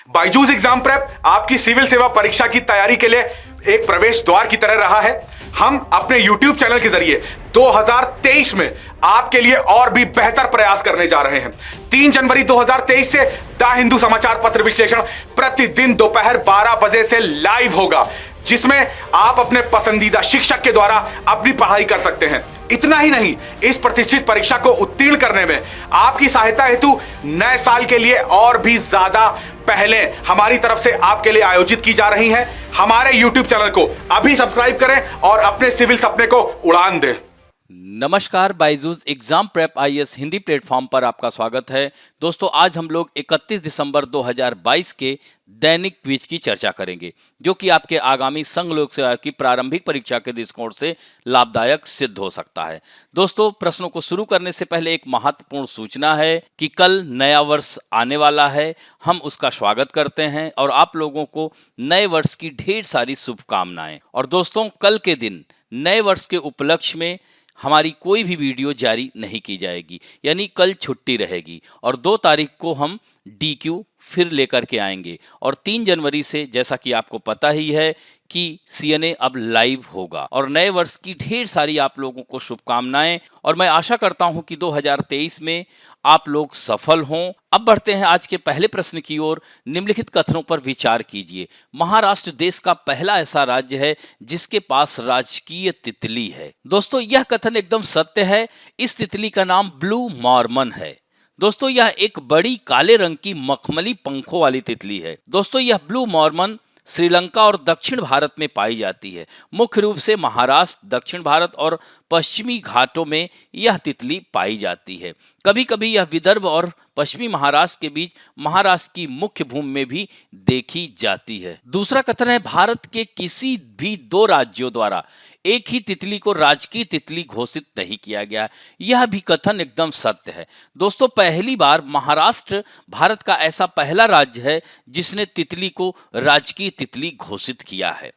Byju's exam prep आपकी civil सेवा परीक्षा की तैयारी के लिए एक प्रवेश द्वार की तरह रहा है। हम अपने YouTube चैनल के जरिए 2023 में आपके लिए और भी बेहतर प्रयास करने जा रहे हैं। 3 जनवरी 2023 से द हिंदू समाचार पत्र विश्लेषण प्रतिदिन दोपहर 12 बजे से लाइव होगा, जिसमें आप अपने पसंदीदा शिक्षक के द्वारा अपनी पढ़ाई कर सकते हैं। इतना ही नहीं, इस प्रतिष्ठित परीक्षा को उत्तीर्ण करने में आपकी सहायता हेतु नए साल के लिए और भी ज्यादा पहले हमारी तरफ से आपके लिए आयोजित की जा रही हैं। हमारे YouTube चैनल को अभी सब्सक्राइब करें और अपने सिविल सपने को उड़ान दें। नमस्कार, Byju's exam prep IAS Hindi platform पर आपका स्वागत है। दोस्तों, आज हम लोग 31 दिसंबर 2022 के दैनिक क्विज की चर्चा करेंगे, जो कि आपके आगामी संघ लोक सेवा की प्रारंभिक परीक्षा के दृष्टिकोण से लाभदायक सिद्ध हो सकता है। दोस्तों, प्रश्नों को शुरू करने से पहले एक महत्वपूर्ण सूचना है कि कल नया वर्ष आने वाला है। हम उसका स्वागत करते हैं और आप लोगों को नए वर्ष की ढेर सारी शुभकामनाएं। और दोस्तों, कल के दिन नए वर्ष के उपलक्ष्य में हमारी कोई भी वीडियो जारी नहीं की जाएगी, यानी कल छुट्टी रहेगी। और 2 तारीख को हम DQ फिर लेकर के आएंगे। और 3 जनवरी से, जैसा कि आपको पता ही है कि CNA अब लाइव होगा। और नए वर्ष की ढेर सारी आप लोगों को शुभकामनाएं, और मैं आशा करता हूं कि 2023 में आप लोग सफल हों। अब बढ़ते हैं आज के पहले प्रश्न की ओर। निम्नलिखित कथनों पर विचार कीजिए। महाराष्ट्र देश का पहला ऐसा राज्य है जिसके पास राजकीय तितली है। दोस्तों, यह कथन एकदम सत्य है। इस तितली का नाम ब्लू मॉर्मन है। दोस्तों, यह एक बड़ी काले रंग की मखमली पंखों वाली तितली है। दोस्तों, यह ब्लू मॉर्मन श्रीलंका और दक्षिण भारत में पाई जाती है। मुख्य रूप से महाराष्ट्र, दक्षिण भारत और पश्चिमी घाटों में यह तितली पाई जाती है। कभी कभी यह विदर्भ और पश्चिमी महाराष्ट्र के बीच महाराष्ट्र की मुख्य भूमि में भी देखी जाती है। दूसरा कथन है, भारत के किसी भी 2 राज्यों द्वारा एक ही तितली को राजकीय तितली घोषित नहीं किया गया। यह भी कथन एकदम सत्य है। दोस्तों, पहली बार महाराष्ट्र भारत का ऐसा पहला राज्य है जिसने तितली को राजकीय तितली घोषित किया है।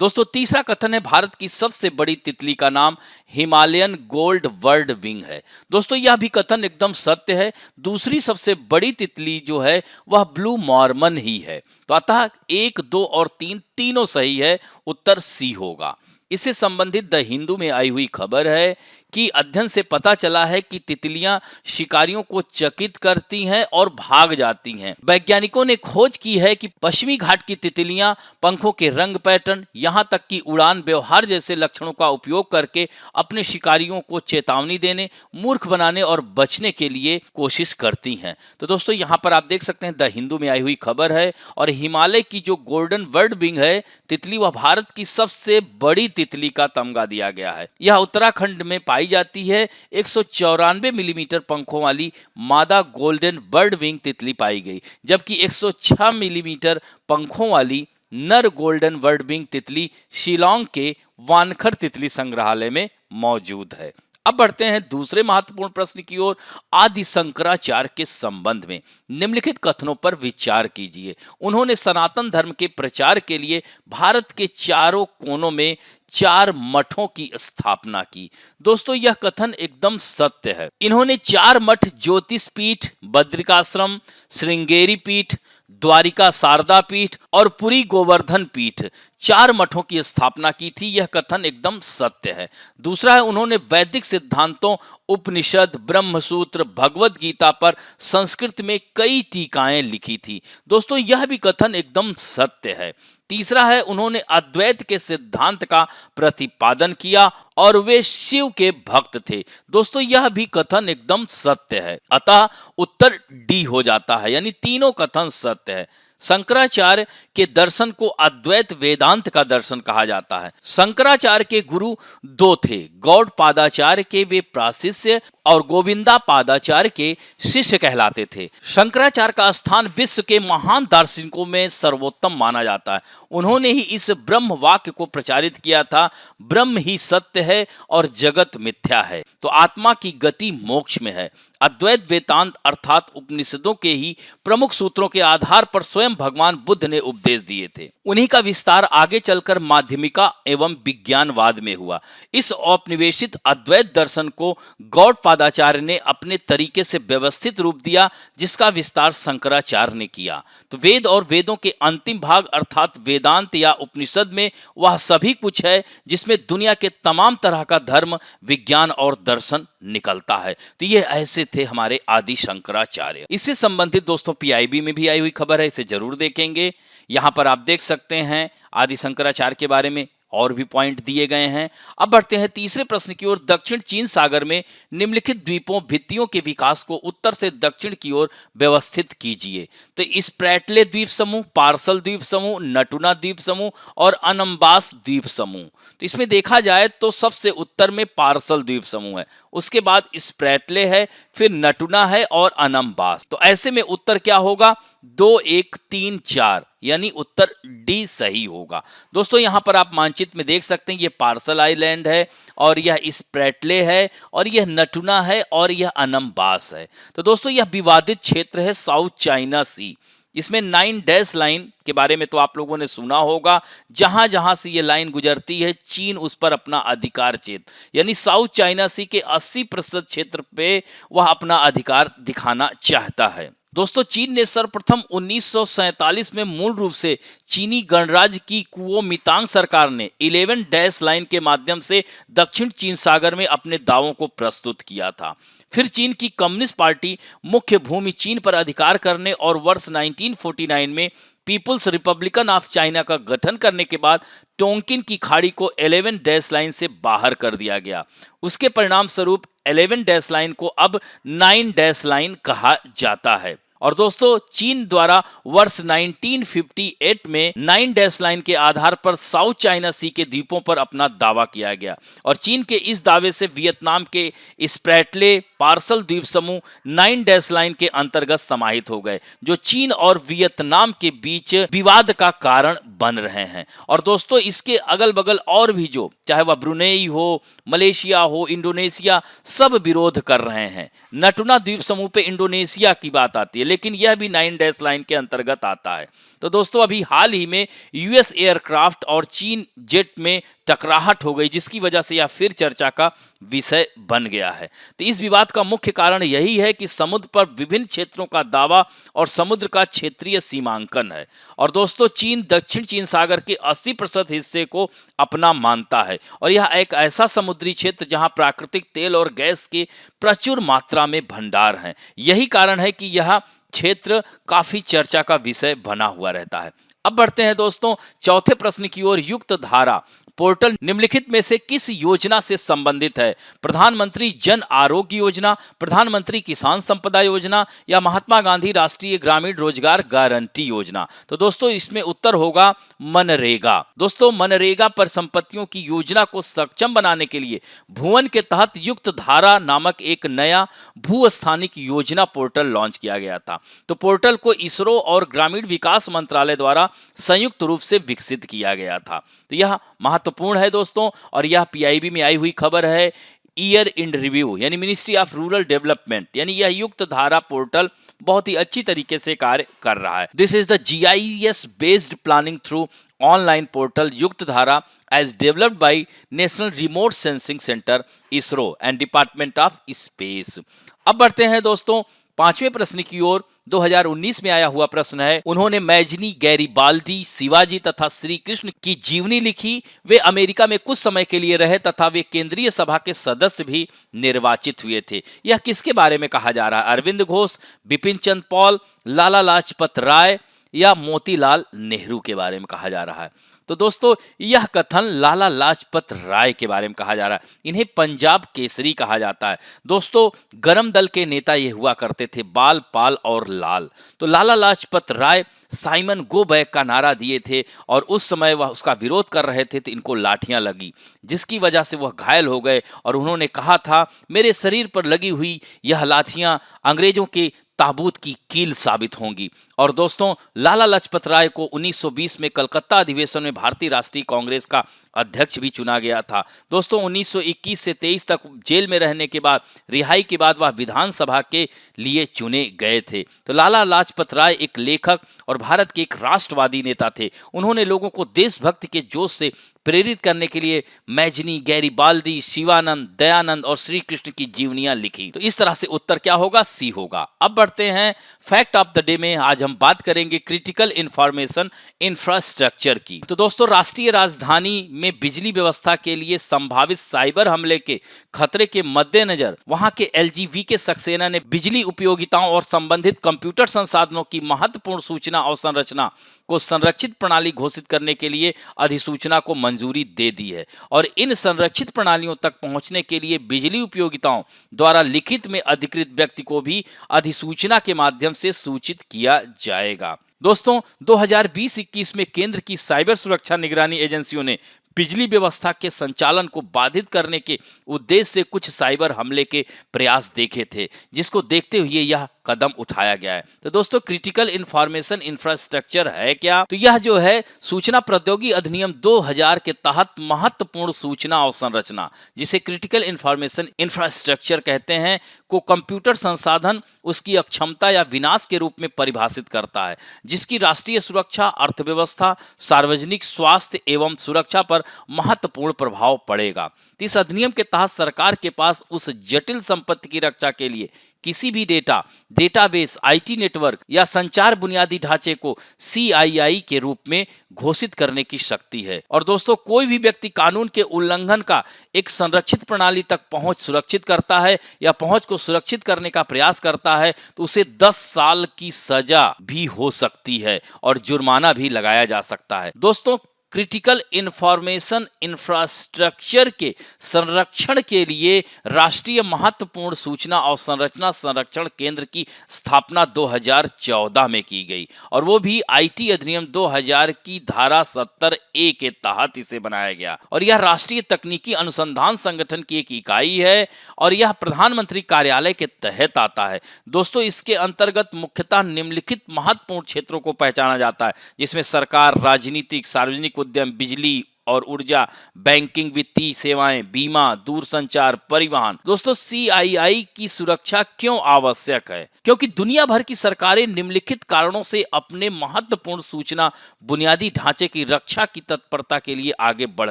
दोस्तों, तीसरा कथन है, भारत की सबसे बड़ी तितली का नाम हिमालयन गोल्ड वर्ड विंग है। दोस्तों, यह भी कथन एकदम सत्य है। दूसरी सबसे बड़ी तितली जो है वह ब्लू मॉर्मन ही है। तो अतः 1, 2 और 3 तीनों सही है। उत्तर C होगा। इससे संबंधित द हिंदू में आई हुई खबर है कि अध्ययन से पता चला है कि तितलियां शिकारियों को चकित करती हैं और भाग जाती हैं। वैज्ञानिकों ने खोज की है कि पश्चिमी घाट की तितलियां पंखों के रंग, पैटर्न, यहां तक कि उड़ान व्यवहार जैसे लक्षणों का उपयोग करके अपने शिकारियों को चेतावनी देने, मूर्ख बनाने और बचने के लिए कोशिश करती हैं। तो दोस्तों, यहां पर आप देख सकते हैं द हिंदू में आई हुई खबर है। और हिमालय की जो गोल्डन वर्ड विंग है तितली, वह भारत की सबसे बड़ी तितली का तमगा दिया गया है। यह उत्तराखंड में पाई जाती है। 194 मिलीमीटर पंखों वाली मादा गोल्डन बर्ड विंग तितली पाई गई, जबकि 106 मिलीमीटर पंखों वाली नर गोल्डन बर्ड विंग तितली शिलांग के वानखर तितली संग्रहालय में मौजूद है। अब बढ़ते हैं दूसरे महत्वपूर्ण प्रश्न की ओर। आदि शंकराचार्य के संबंध में निम्नलिखित कथनों पर विचार कीजिए। उन्होंने सनातन धर्म के प्रचार के लिए भारत के चारों कोनों में 4 मठों की स्थापना की। दोस्तों, यह कथन एकदम सत्य है। इन्होंने 4 मठ, ज्योतिष पीठ, बद्रिकाश्रम, श्रृंगेरी पीठ, द्वारिका शारदा पीठ और पुरी गोवर्धन पीठ, 4 मठों की स्थापना की थी। यह कथन एकदम सत्य है। दूसरा है, उन्होंने वैदिक सिद्धांतों, उपनिषद, ब्रह्मसूत्र, भगवद गीता पर संस्कृत में कई टीकाएं लिखी थी। दोस्तों, यह भी कथन एकदम सत्य है। तीसरा है, उन्होंने अद्वैत के सिद्धांत का प्रतिपादन किया और वे शिव के भक्त थे। दोस्तों, यह भी कथन एकदम सत्य है। अतः उत्तर D हो जाता है, यानी तीनों कथन सत्य है। शंकराचार्य के दर्शन को अद्वैत वेदांत का दर्शन कहा जाता है। शंकराचार्य के गुरु 2 थे। गौड़ पादाचार्य के वे प्राशिष्य और गोविंदा पादाचार्य के शिष्य कहलाते थे। शंकराचार्य का स्थान विश्व के महान दार्शनिकों में सर्वोत्तम माना जाता है। उन्होंने ही इस ब्रह्म वाक्य को प्रचारित किया था, ब्रह्म ही सत्य है और जगत मिथ्या है। तो आत्मा की गति मोक्ष में है। अद्वैत वेदांत अर्थात उपनिषदों के ही प्रमुख सूत्रों के आधार पर स्वयं भगवान बुद्ध ने उपदेश दिए थे। उन्हीं का विस्तार आगे चलकर माध्यमिका एवं विज्ञानवाद में हुआ। इस औपनिवेशित अद्वैत दर्शन को गौड़पादाचार्य ने अपने तरीके से व्यवस्थित रूप दिया, जिसका विस्तार शंकराचार्य ने किया। तो वेद और वेदों के अंतिम भाग अर्थात वेदांत या उपनिषद में वह सभी कुछ है जिसमें दुनिया के तमाम तरह का धर्म, विज्ञान और दर्शन निकलता है। तो ये ऐसे थे हमारे आदि शंकराचार्य। इससे संबंधित दोस्तों पीआईबी में भी आई हुई खबर है, इसे जरूर देखेंगे। यहां पर आप देख सकते हैं आदि शंकराचार्य के बारे में और भी पॉइंट दिए गए हैं। अब बढ़ते हैं तीसरे प्रश्न की ओर। दक्षिण चीन सागर में निम्नलिखित द्वीपों भित्तियों के विकास को उत्तर से दक्षिण की ओर व्यवस्थित कीजिए। तो स्प्रैटले द्वीप समूह, पार्सल द्वीप समूह, नटुना द्वीप समूह और अनम्बास द्वीप समूह। तो इसमें देखा जाए तो सबसे उत्तर में पार्सल द्वीप समूह है, उसके बाद स्प्रैटले है, फिर नटुना है और अनम्बास। तो ऐसे में उत्तर क्या होगा? 2, 1, 3, 4, यानी उत्तर डी सही होगा। दोस्तों यहां पर आप मानचित्र में देख सकते हैं, ये पार्सल आइलैंड है और यह स्प्रैटले है और यह नटुना है और यह अनम्बास है। तो दोस्तों यह विवादित क्षेत्र है साउथ चाइना सी। इसमें 9 डैश लाइन के बारे में तो आप लोगों ने सुना होगा। जहां जहां से ये लाइन गुजरती है चीन उस पर अपना अधिकार क्षेत्र यानी साउथ चाइना सी के 80% क्षेत्र पे वह अपना अधिकार दिखाना चाहता है। दोस्तों चीन ने सर्वप्रथम 1947 में मूल रूप से चीनी गणराज्य की कुओमितांग सरकार ने 11 डैश लाइन के माध्यम से दक्षिण चीन सागर में अपने दावों को प्रस्तुत किया था। फिर चीन की कम्युनिस्ट पार्टी मुख्य भूमि चीन पर अधिकार करने और वर्ष 1949 में पीपुल्स रिपब्लिकन ऑफ चाइना का गठन करने के बाद टोंकिन की खाड़ी को 11 डैश लाइन से बाहर कर दिया गया। उसके परिणाम स्वरूप 11 डैश लाइन को अब 9 डैश लाइन कहा जाता है। और दोस्तों चीन द्वारा वर्ष 1958 में 9 डैश लाइन के आधार पर साउथ चाइना सी के द्वीपों पर अपना दावा किया गया और चीन के इस दावे से वियतनाम के स्प्रैटले पार्सल द्वीप समूह 9 डैश लाइन के अंतर्गत समाहित हो गए, जो चीन और वियतनाम के बीच विवाद का कारण बन रहे हैं। और दोस्तों इसके अगल बगल और भी जो चाहे वह ब्रुनेई हो, मलेशिया हो, इंडोनेशिया, सब विरोध कर रहे हैं। नटुना द्वीप समूह पे इंडोनेशिया की बात आती है, लेकिन यह भी 9 डैश लाइन के अंतर्गत आता है। तो दोस्तों अभी हाल ही में यूएस एयरक्राफ्ट और चीन जेट में टकराहट हो गई, जिसकी वजह से यह फिर चर्चा का विषय बन गया है। तो इस विवाद का मुख्य कारण यही है कि समुद्र पर विभिन्न क्षेत्रों का दावा और समुद्र का क्षेत्रीय सीमांकन है। और दोस्तों चीन दक्षिण चीन सागर के 80% हिस्से को अपना मानता है और यह एक ऐसा समुद्री क्षेत्र जहां प्राकृतिक तेल और गैस के प्रचुर मात्रा में भंडार हैं। यही कारण है कि यह क्षेत्र काफी चर्चा का विषय बना हुआ रहता है। अब बढ़ते हैं दोस्तों चौथे प्रश्न की ओर। युक्त धारा पोर्टल निम्नलिखित में से किस योजना से संबंधित है? प्रधानमंत्री जन आरोग्य योजना, प्रधानमंत्री किसान संपदा योजना या महात्मा गांधी राष्ट्रीय ग्रामीण रोजगार गारंटी योजना? तो दोस्तों इसमें उत्तर होगा मनरेगा। दोस्तों मनरेगा पर संपत्तियों की योजना को सक्षम बनाने के लिए भुवन के तहत युक्त धारा नामक एक नया भूस्थानिक योजना पोर्टल लॉन्च किया गया था। तो पोर्टल को इसरो और ग्रामीण विकास मंत्रालय द्वारा संयुक्त रूप से विकसित किया गया था। तो यह महत्वपूर्ण है दोस्तों और यह पीआईबी में आई हुई खबर है। ईयर इन रिव्यू यानी मिनिस्ट्री ऑफ रूरल डेवलपमेंट यानी यह युक्त धारा पोर्टल बहुत ही अच्छी तरीके से कार्य कर रहा है। This is the GIS based planning through online portal Yuktdhara as developed by national remote sensing centre ISRO and department of space. अब बढ़ते हैं दोस्तों पांचवें प्रश्न की ओर। 2019 में आया हुआ प्रश्न है, उन्होंने मैजनी, गैरीबाल्डी, शिवाजी तथा श्री कृष्ण की जीवनी लिखी। वे अमेरिका में कुछ समय के लिए रहे तथा वे केंद्रीय सभा के सदस्य भी निर्वाचित हुए थे। यह किसके बारे में कहा जा रहा है? अरविंद घोष, बिपिन चंद्र पॉल, लाला लाजपत राय या मोतीलाल नेहरू के बारे में कहा जा रहा है? तो दोस्तों यह कथन लाला लाजपत राय के बारे में कहा जा रहा है। इन्हें पंजाब केसरी कहा जाता है। दोस्तों गरम दल के नेता ये हुआ करते थे, बाल, पाल और लाल। तो Lala Lajpat Rai Simon go back का नारा दिए थे और उस समय वह उसका विरोध कर रहे थे तो इनको लाठियां लगी, जिसकी वजह से वह घायल हो गए और उन्होंने कहा था, मेरे शरीर पर लगी हुई यह लाठियां अंग्रेजों के ताबूत की कील साबित होंगी। और दोस्तों, लाला लाजपत राय को 1920 में कलकत्ता अधिवेशन में भारतीय राष्ट्रीय कांग्रेस का अध्यक्ष भी चुना गया था। दोस्तों, 1921 से 23 तक जेल में रहने के बाद, रिहाई के बाद वह विधानसभा के लिए चुने गए थे। तो लाला लाजपत राय एक लेखक और भारत के एक राष्ट्रवादी नेता थे। उन्होंने लोगों को देशभक्ति के जोश से प्रेरित करने के लिए मैजनी, गैरीबाल्दी, शिवानंद, दयानंद और श्री कृष्ण की जीवनियां लिखी। तो इस तरह से उत्तर क्या होगा? सी होगा। अब बढ़ते हैं फैक्ट ऑफ द डे में। आज हम बात करेंगे क्रिटिकल इंफॉर्मेशन इंफ्रास्ट्रक्चर की। तो दोस्तों, राष्ट्रीय राजधानी में बिजली व्यवस्था के लिए संभावित साइबर हमले के खतरे के मद्देनजर वहां के एलजीवी के सक्सेना ने बिजली उपयोगिताओं और संबंधित कंप्यूटर संसाधनों की महत्वपूर्ण सूचना और संरचना को संरक्षित प्रणाली घोषित करने के लिए अधिसूचना को मंजूरी दे दी है। और इन संरक्षित प्रणालियों तक पहुंचने के लिए बिजली उपयोगिताओं द्वारा लिखित में अधिकृत व्यक्ति को भी अधिसूचना के माध्यम से सूचित किया जाएगा। दोस्तों, 2020-21 में केंद्र की साइबर सुरक्षा निगरानी एजेंसियों ने बिजली व्यवस्था के संचालन को बाधित करने के उद्देश्य से कुछ साइबर हमले के प्रयास देखे थे, जिसको देखते हुए यह कदम उठाया गया है। तो दोस्तों, क्रिटिकल इंफॉर्मेशन इंफ्रास्ट्रक्चर है क्या? तो यह जो है सूचना प्रौद्योगिकी अधिनियम 2000 के तहत महत्वपूर्ण सूचना और संरचना, जिसे क्रिटिकल इंफॉर्मेशन इंफ्रास्ट्रक्चर कहते हैं, को कंप्यूटर संसाधन उसकी अक्षमता या विनाश के रूप में परिभाषित करता है, जिसकी राष्ट्रीय सुरक्षा, अर्थव्यवस्था, सार्वजनिक स्वास्थ्य एवं सुरक्षा पर महत्वपूर्ण प्रभाव पड़ेगा। इस अधिनियम के तहत सरकार के पास उस जटिल संपत्ति की रक्षा के लिए किसी भी डेटाबेस, आईटी नेटवर्क या संचार बुनियादी ढांचे को सीआईआई के रूप में घोषित करने की शक्ति है। और दोस्तों, कोई भी व्यक्ति कानून के उल्लंघन का एक संरक्षित प्रणाली तक पहुंच सुरक्षित करता है या पहुंच को सुरक्षित करने का प्रयास करता है, तो उसे 10 साल की सजा भी हो सकती है और जुर्माना भी लगाया जा सकता है। दोस्तों, क्रिटिकल इंफॉर्मेशन इंफ्रास्ट्रक्चर के संरक्षण के लिए राष्ट्रीय महत्वपूर्ण सूचना और संरचना संरक्षण केंद्र की स्थापना 2014 में की गई, और वो भी आईटी अधिनियम 2000 की धारा 70A के तहत इसे बनाया गया। और यह राष्ट्रीय तकनीकी अनुसंधान संगठन की एक इकाई है और यह प्रधानमंत्री कार्यालय के तहत आता है। दोस्तों, इसके अंतर्गत मुख्यतः निम्नलिखित महत्वपूर्ण क्षेत्रों को पहचाना जाता है, जिसमें सरकार, राजनीतिक, सार्वजनिक उद्यम, बिजली और ऊर्जा, बैंकिंग, वित्तीय सेवाएं, बीमा, दूरसंचार, परिवहन। दोस्तों, सीआईआई की सुरक्षा क्यों आवश्यक है? क्योंकि दुनिया भर की सरकारें निम्नलिखित कारणों से अपने महत्वपूर्ण सूचना बुनियादी ढांचे की रक्षा की तत्परता के लिए आगे बढ़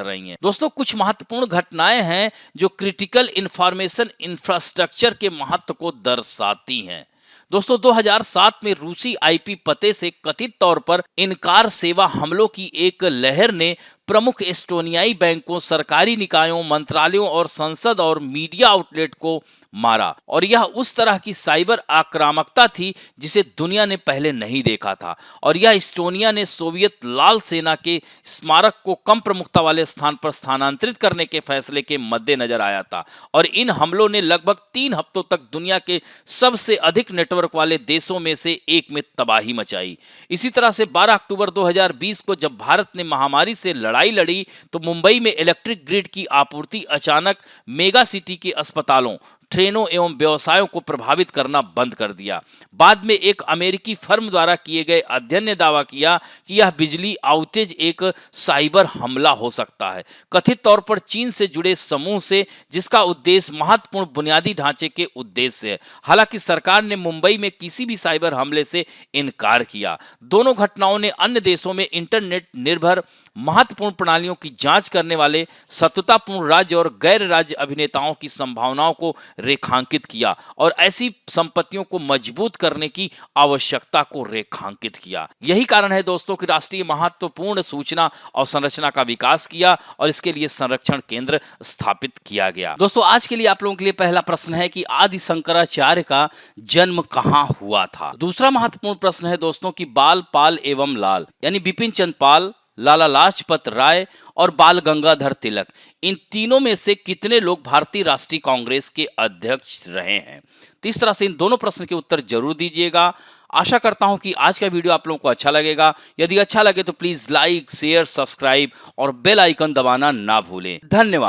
रही हैं। दोस्तों, कुछ महत्वपूर्ण घटनाएं हैं जो क्रिटिकल इंफॉर्मेशन इंफ्रास्ट्रक्चर के महत्व को दर्शाती हैं। दोस्तों, 2007 में रूसी आईपी पते से कथित तौर पर इनकार सेवा हमलों की एक लहर ने प्रमुख एस्टोनियाई बैंकों, सरकारी निकायों, मंत्रालयों और संसद और मीडिया आउटलेट को मारा। और यह उस तरह की साइबर आक्रामकता थी जिसे दुनिया ने पहले नहीं देखा था, और यह एस्टोनिया ने सोवियत लाल सेना के स्मारक को कम प्रमुखता वाले स्थान पर स्थानांतरित करने के फैसले के मद्देनजर आया था। और इन हमलों ने लगभग 3 हफ्तों तक दुनिया के सबसे अधिक नेटवर्क वाले देशों में से एक में तबाही मचाई। इसी तरह से 12 अक्टूबर 2020 को जब भारत ने महामारी से लड़ाई लड़ी, तो मुंबई में इलेक्ट्रिक ग्रिड की आपूर्ति अचानक मेगा सिटी के अस्पतालों, ट्रेनों एवं व्यवसायों को प्रभावित करना बंद कर दिया। बाद में एक अमेरिकी फर्म द्वारा किए गए अध्ययन ने दावा किया कि यह बिजली आउटेज एक साइबर हमला हो सकता है, कथित तौर पर चीन से जुड़े समूह से, जिसका उद्देश्य महत्वपूर्ण बुनियादी ढांचे के उद्देश्य है। हालांकि सरकार ने मुंबई में किसी भी साइबर हमले से इनकार किया। दोनों घटनाओं ने अन्य देशों में इंटरनेट निर्भर महत्वपूर्ण प्रणालियों की जांच करने वाले सत्तापूर्ण राज्य और गैर राज्य अभिनेताओं की संभावनाओं को रेखांकित किया और ऐसी संपत्तियों को मजबूत करने की आवश्यकता को रेखांकित किया। यही कारण है दोस्तों कि राष्ट्रीय महत्वपूर्ण सूचना और संरचना का विकास किया और इसके लिए संरक्षण केंद्र स्थापित किया गया। दोस्तों, आज के लिए आप लोगों के लिए पहला प्रश्न है कि आदि शंकराचार्य का जन्म कहां हुआ था। दूसरा महत्वपूर्ण प्रश्न है दोस्तों कि बाल, पाल एवं लाल यानी बिपिन चंद्र पाल, लाला लाजपत राय और बाल गंगाधर तिलक, इन तीनों में से कितने लोग भारतीय राष्ट्रीय कांग्रेस के अध्यक्ष रहे हैं? तो इस तरह से इन दोनों प्रश्न के उत्तर जरूर दीजिएगा। आशा करता हूं कि आज का वीडियो आप लोगों को अच्छा लगेगा। यदि अच्छा लगे तो प्लीज लाइक, शेयर, सब्सक्राइब और बेल आइकन दबाना ना भूलें। धन्यवाद।